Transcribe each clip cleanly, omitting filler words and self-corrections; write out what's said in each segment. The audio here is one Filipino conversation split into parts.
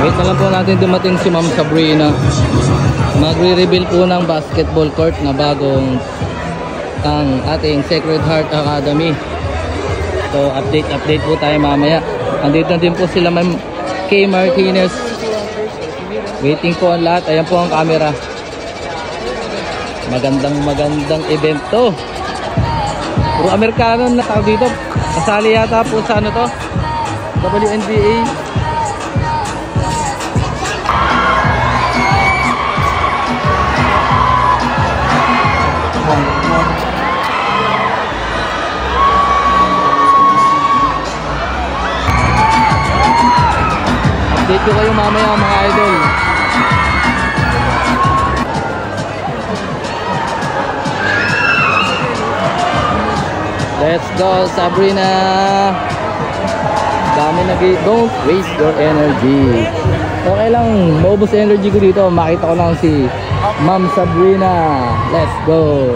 Wait na lang po natin dumating si Ma'am Sabrina. Magre-reveal po ng basketball court na bagong ang ating Sacred Heart Academy. So update po tayo mamaya. Andito na din po sila Ma'am Kay Martinez. Waiting po ang lahat. Ayan po ang camera. Magandang event to. Puro Amerikano na tao dito. Kasali yata po sa ano to, WNBA. Update ko kayo mamaya mga idol. Let's go Sabrina. Dami don't waste your energy. Okay lang, maubos energy ko dito. Makita ko lang si Ma'am Sabrina. Let's go.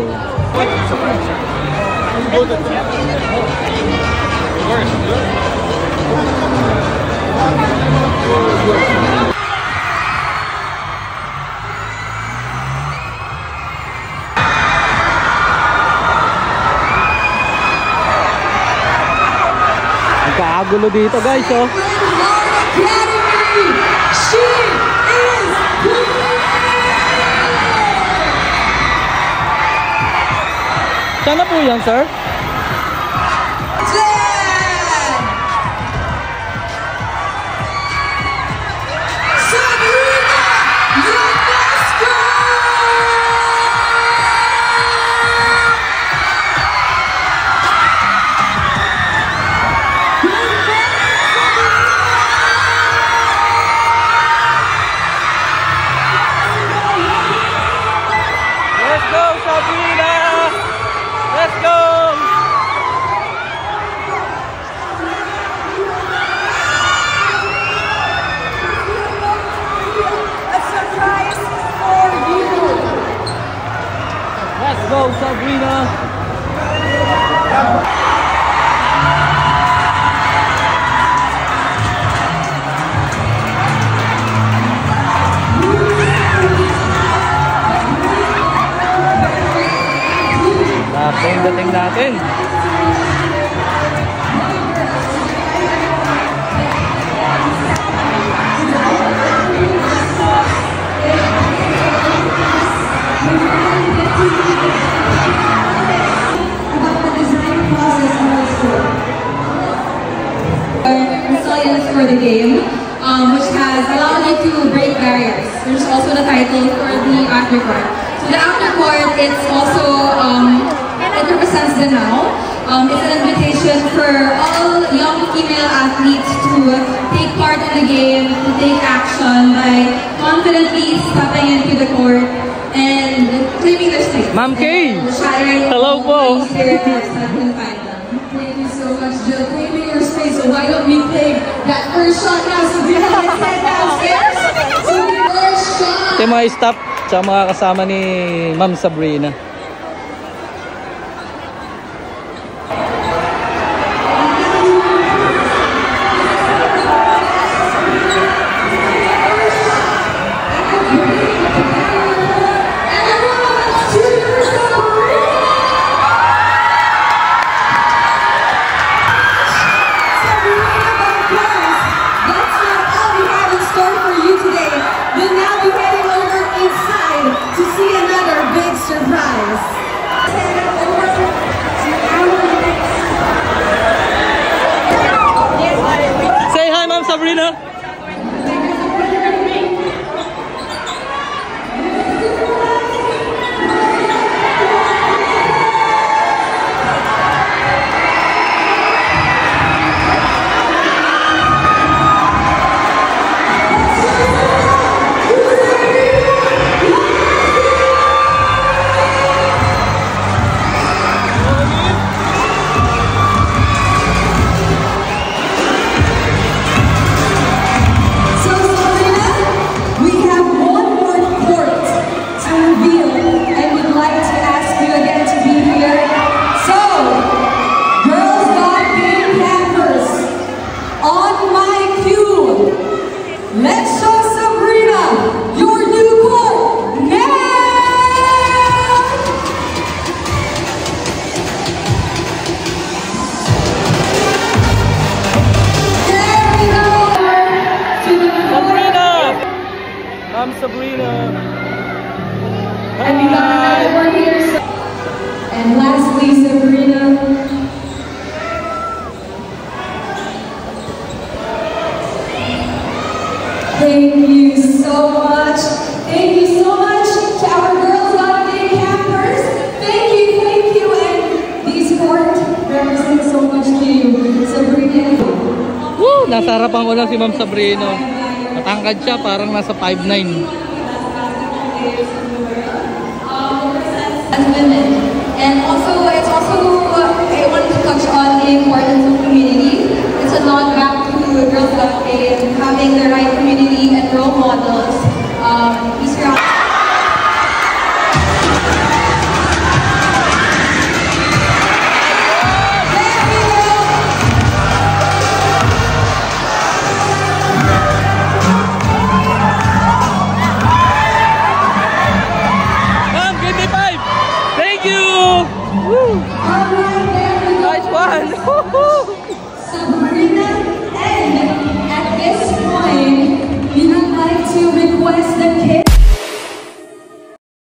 Kagulo dito guys, oh. Sana po yan, sir? Go Sabrina. Dating natin. For the game, which has allowed you to break barriers. There's also the title for the aftercourt. So the aftercourt, it's also it represents the now. It's an invitation for all young female athletes to take part in the game, to take action by confidently stepping into the court and claiming their space. Ma'am Kay, hello po. Thank you so much, Jill. Claiming your space. So why don't we play that first shot now? So we have to head downstairs. So the first shot. Ito yung mga staff sa mga kasama ni Ma'am Sabrina. Sabrina. Ma'am Sabrina. And we got another one here. And lastly, Sabrina. Thank you so much. Thank you so much to our Girls Got Game campers. Thank you, and these court represent so much to you, Sabrina. Woo! Nasa harapan ko lang si Ma'am Sabrina. Matangkad siya, parang nasa 5'9". As women. And also, I wanted to touch on the importance of community. It's a nod back to Girls Got Game, having the right community and role models. Please surround. Ma'am, give me 5! Thank you! Woo! All right, there we go. Nice one!